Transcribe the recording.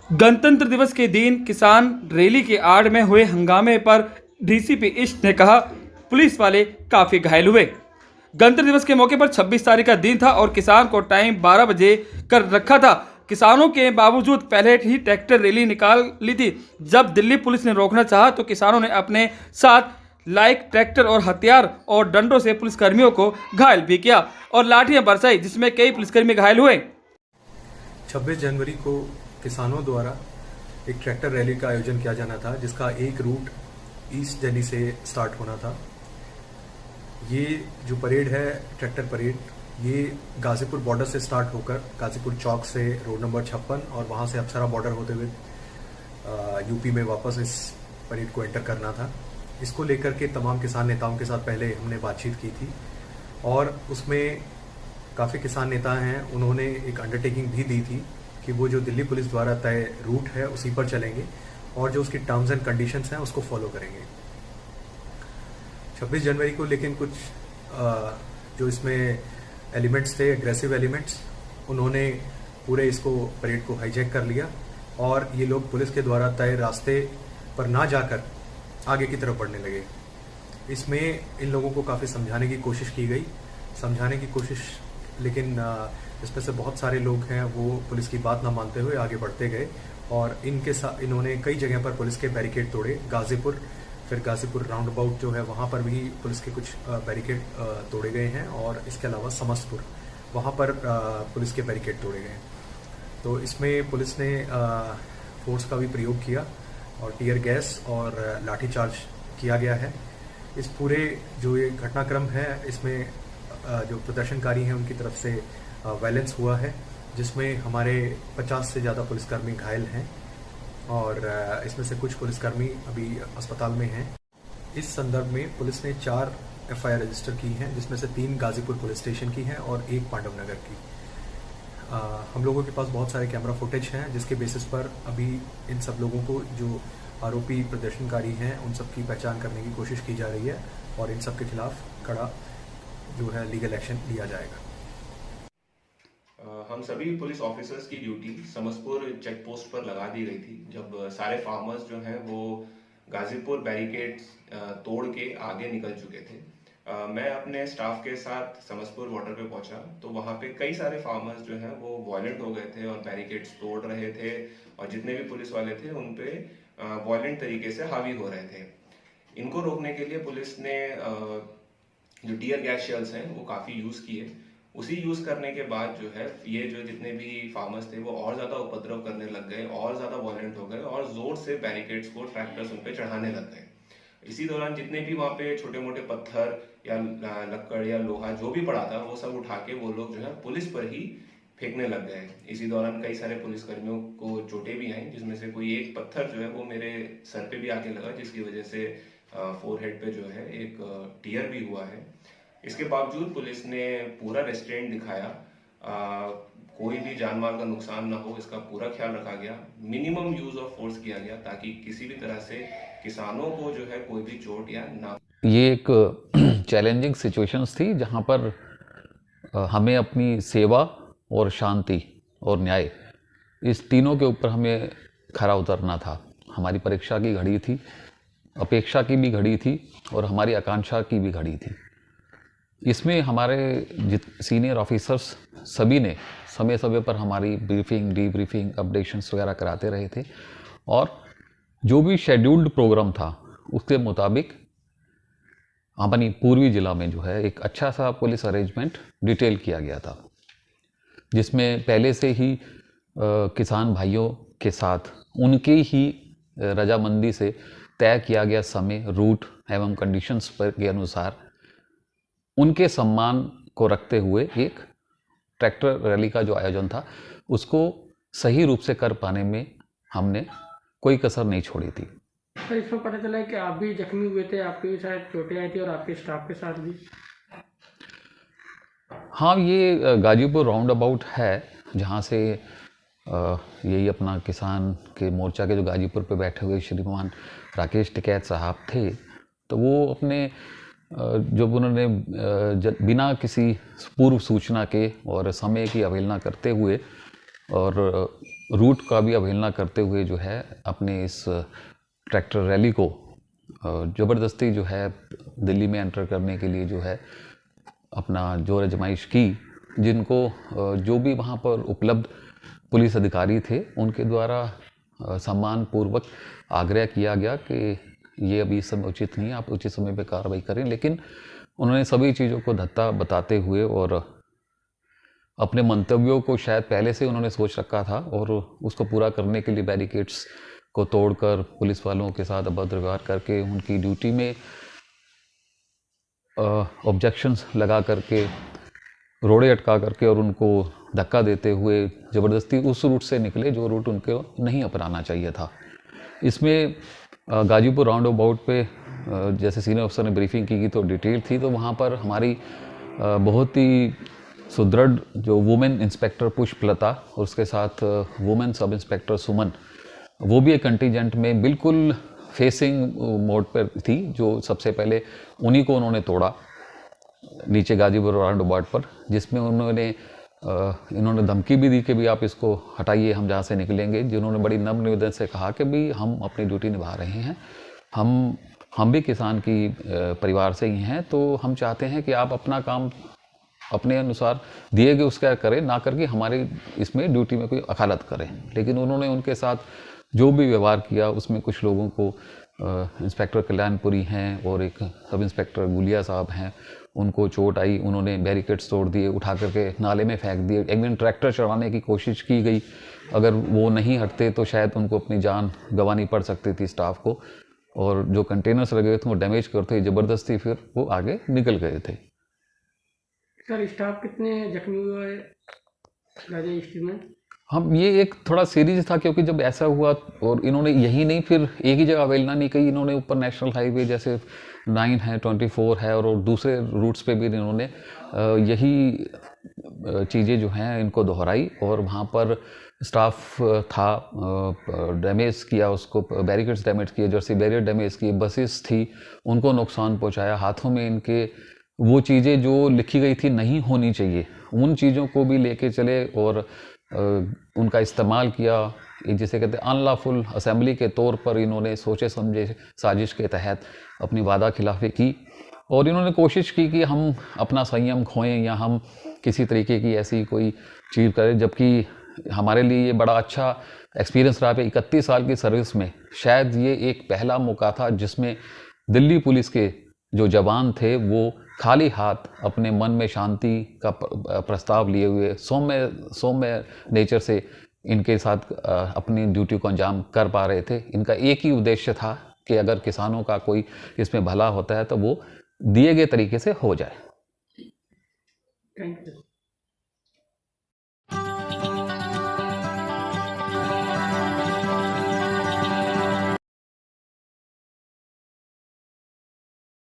गणतंत्र दिवस के दिन किसान रैली के आड़ में हुए हंगामे पर डीसीपी ईस्ट ने कहा, पुलिस वाले काफी घायल हुए। गणतंत्र दिवस के मौके पर 26 तारीख का दिन था और किसान को टाइम 12 बजे कर रखा था। किसानों के बावजूद पहले ही ट्रैक्टर रैली निकाल ली थी। जब दिल्ली पुलिस ने रोकना चाहा तो किसानों ने अपने साथ लाइक ट्रैक्टर और हथियार और डंडों से पुलिसकर्मियों को घायल भी किया और लाठियां बरसाई, जिसमें कई पुलिसकर्मी घायल हुए। 26 जनवरी को किसानों द्वारा एक ट्रैक्टर रैली का आयोजन किया जाना था, जिसका एक रूट ईस्ट दिल्ली से स्टार्ट होना था। ये जो परेड है, ट्रैक्टर परेड, ये गाजीपुर बॉर्डर से स्टार्ट होकर गाजीपुर चौक से रोड नंबर 56 और वहाँ से अप्सरा बॉर्डर होते हुए यूपी में वापस इस परेड को एंटर करना था। इसको लेकर के तमाम किसान नेताओं के साथ पहले हमने बातचीत की थी और उसमें काफ़ी किसान नेता हैं, उन्होंने एक अंडरटेकिंग भी दी थी कि वो जो दिल्ली पुलिस द्वारा तय रूट है उसी पर चलेंगे और जो उसकी टर्म्स एंड कंडीशंस हैं उसको फॉलो करेंगे। 26 जनवरी को लेकिन कुछ जो इसमें एलिमेंट्स थे, एग्रेसिव एलिमेंट्स, उन्होंने पूरे इसको परेड को हाईजैक कर लिया और ये लोग पुलिस के द्वारा तय रास्ते पर ना जाकर आगे की तरफ बढ़ने लगे। इसमें इन लोगों को काफ़ी समझाने की कोशिश की गई, लेकिन इसमें से बहुत सारे लोग हैं वो पुलिस की बात ना मानते हुए आगे बढ़ते गए और इनके साथ इन्होंने कई जगह पर पुलिस के बैरिकेड तोड़े। गाजीपुर, फिर गाजीपुर राउंड अबाउट जो है वहाँ पर भी पुलिस के कुछ बैरिकेड तोड़े गए हैं और इसके अलावा समस्तपुर, वहाँ पर पुलिस के बैरिकेड तोड़े गए हैं। तो इसमें पुलिस ने फोर्स का भी प्रयोग किया और टीयर गैस और लाठीचार्ज किया गया है। इस पूरे जो ये घटनाक्रम है, इसमें जो प्रदर्शनकारी हैं उनकी तरफ से वायलेंस हुआ है, जिसमें हमारे 50 से ज़्यादा पुलिसकर्मी घायल हैं और इसमें से कुछ पुलिसकर्मी अभी अस्पताल में हैं। इस संदर्भ में पुलिस ने 4 एफआईआर रजिस्टर की हैं, जिसमें से 3 गाजीपुर पुलिस स्टेशन की हैं और 1 पांडव नगर की। हम लोगों के पास बहुत सारे कैमरा फुटेज हैं, जिसके बेसिस पर अभी इन सब लोगों को, जो आरोपी प्रदर्शनकारी हैं, उन सब की पहचान करने की कोशिश की जा रही है और इन सब के खिलाफ कड़ा जो है लीगल एक्शन लिया जाएगा। हम सभी पुलिस ऑफिसर्स की ड्यूटी समस्तपुर चेक पोस्ट पर लगा दी गई थी, जब सारे फार्मर्स जो हैं वो गाजीपुर बैरिकेड्स तोड़ के आगे निकल चुके थे। मैं अपने स्टाफ के साथ समस्तपुर बॉर्डर पे पहुंचा तो वहाँ पे कई सारे फार्मर्स जो हैं वो वायलेंट हो गए थे और बैरिकेड्स तोड़ रहे थे और जितने भी पुलिस वाले थे उन पे वायलेंट तरीके से हावी हो रहे थे। इनको रोकने के लिए पुलिस ने जो टीयर गैस शेल्स हैं वो काफ़ी यूज़ किए। उसी यूज़ करने के बाद जो है ये जो जितने भी फार्मर्स थे वो और ज़्यादा उपद्रव करने लग गए और ज़्यादा वायलेंट हो गए और ज़ोर से बैरिकेड्स को ट्रैक्टर्स उन पे चढ़ाने लग गए। इसी दौरान जितने भी वहाँ पे छोटे मोटे पत्थर या लक्कड़ या लोहा जो भी पड़ा था वो सब उठा के वो लोग जो है पुलिस पर ही फेंकने लग गए। इसी दौरान कई सारे पुलिसकर्मियों को चोटें भी आई, जिसमें से कोई एक पत्थर जो है वो मेरे सर पे भी आके लगा, जिसकी वजह से फोरहेड पे जो है एक टीयर भी हुआ है। इसके बावजूद पुलिस ने पूरा रेस्ट्रेंट दिखाया, कोई भी जान माल का नुकसान ना हो इसका पूरा ख्याल रखा गया। मिनिमम यूज ऑफ फोर्स किया गया ताकि किसी भी तरह से किसानों को जो है कोई भी चोट या ना। ये एक चैलेंजिंग सिचुएशंस थी जहाँ पर हमें अपनी सेवा और शांति और न्याय, इस तीनों के ऊपर हमें खरा उतरना था। हमारी परीक्षा की घड़ी थी, अपेक्षा की भी घड़ी थी और हमारी आकांक्षा की भी घड़ी थी। इसमें हमारे सीनियर ऑफिसर्स सभी ने समय समय पर हमारी ब्रीफिंग, डीब्रीफिंग, अपडेशंस वगैरह कराते रहे थे और जो भी शेड्यूल्ड प्रोग्राम था उसके मुताबिक अपनी पूर्वी जिला में जो है एक अच्छा सा पुलिस अरेंजमेंट डिटेल किया गया था, जिसमें पहले से ही किसान भाइयों के साथ उनके ही रजामंदी से तय किया गया समय, रूट एवं कंडीशंस पर के अनुसार उनके सम्मान को रखते हुए एक ट्रैक्टर रैली का जो आयोजन था उसको सही रूप से कर पाने में हमने कोई कसर नहीं छोड़ी थी। सर, इसमें पता चला है कि आप भी जख्मी हुए थे, आपके भी शायद चोटें आई थी और आपके स्टाफ के साथ भी। हाँ, ये गाजीपुर राउंड अबाउट है जहाँ से यही अपना किसान के मोर्चा के जो गाजीपुर पे बैठे हुए श्रीमान राकेश टिकैत साहब थे, तो वो अपने जब उन्होंने बिना किसी पूर्व सूचना के और समय की अवहेलना करते हुए और रूट का भी अवहेलना करते हुए जो है अपने इस ट्रैक्टर रैली को ज़बरदस्ती जो है दिल्ली में एंटर करने के लिए जो है अपना जोर आजमाइश की, जिनको जो भी वहाँ पर उपलब्ध पुलिस अधिकारी थे उनके द्वारा सम्मानपूर्वक आग्रह किया गया कि ये अभी इस समय उचित नहीं है, आप उचित समय पे कार्रवाई करें। लेकिन उन्होंने सभी चीज़ों को धत्ता बताते हुए और अपने मंतव्यों को शायद पहले से उन्होंने सोच रखा था और उसको पूरा करने के लिए बैरिकेड्स को तोड़कर पुलिस वालों के साथ अभद्र व्यवहार करके उनकी ड्यूटी में ऑब्जेक्शंस लगा करके रोड़े अटका करके और उनको धक्का देते हुए ज़बरदस्ती उस रूट से निकले जो रूट उनको नहीं अपनाना चाहिए था। इसमें गाजीपुर राउंड अबाउट पे जैसे सीनियर अफसर ने ब्रीफिंग की तो डिटेल थी, तो वहाँ पर हमारी बहुत ही सुदृढ़ जो वुमेन इंस्पेक्टर पुष्पलता और उसके साथ वुमेन सब इंस्पेक्टर सुमन, वो भी एक कंटीजेंट में बिल्कुल फेसिंग मोड पर थी, जो सबसे पहले उन्हीं को उन्होंने तोड़ा नीचे गाजीपुर राउंड अबाउट पर, जिसमें इन्होंने धमकी भी दी कि भी आप इसको हटाइए, हम जहाँ से निकलेंगे। जिन्होंने बड़ी नम्र निवेदन से कहा कि भी हम अपनी ड्यूटी निभा रहे हैं, हम भी किसान की परिवार से ही हैं, तो हम चाहते हैं कि आप अपना काम अपने अनुसार दिए गए उसका करें, ना करके हमारे इसमें ड्यूटी में कोई अखालत करें। लेकिन उन्होंने उनके साथ जो भी व्यवहार किया उसमें कुछ लोगों को इंस्पेक्टर कल्याणपुरी हैं और एक सब इंस्पेक्टर गुलिया साहब हैं, उनको चोट आई, उन्होंने बैरिकेड्स तोड़ दिए, उठा करके नाले में फेंक दिए। एक दिन ट्रैक्टर चढ़ाने की कोशिश की गई, अगर वो नहीं हटते तो शायद उनको अपनी जान गंवानी पड़ सकती थी स्टाफ को, और जो कंटेनर्स लगे हुए थे वो डैमेज करते ज़बरदस्ती फिर वो आगे निकल गए थे। सर स्टाफ कितने जख्मी हुए गाजी स्थिति में? हम ये एक थोड़ा सीरीज था, क्योंकि जब ऐसा हुआ और इन्होंने यही नहीं फिर एक ही जगह अवेलना नहीं कही, इन्होंने ऊपर नेशनल हाईवे जैसे 9 है, 24 है और दूसरे रूट्स पे भी इन्होंने यही चीज़ें जो हैं इनको दोहराई, और वहाँ पर स्टाफ था, डैमेज किया उसको, बैरिकेड्स डैमेज किए, जर्सी बैरियर डैमेज किए, बसेस थी उनको नुकसान पहुँचाया, हाथों में इनके वो चीज़ें जो लिखी गई थी नहीं होनी चाहिए उन चीज़ों को भी लेके चले और उनका इस्तेमाल किया। जिसे कहते हैं अनलॉफुल असेंबली के तौर पर इन्होंने सोचे समझे साजिश के तहत अपनी वादा खिलाफी की, और इन्होंने कोशिश की कि हम अपना संयम खोएं या हम किसी तरीके की ऐसी कोई चीज़ करें, जबकि हमारे लिए ये बड़ा अच्छा एक्सपीरियंस रहा है। 31 साल की सर्विस में शायद ये एक पहला मौका था जिसमें दिल्ली पुलिस के जो जवान थे वो खाली हाथ अपने मन में शांति का प्रस्ताव लिए हुए सौम्य नेचर से इनके साथ अपनी ड्यूटी को अंजाम कर पा रहे थे। इनका एक ही उद्देश्य था कि अगर किसानों का कोई इसमें भला होता है तो वो दिए गए तरीके से हो जाए। Thank you.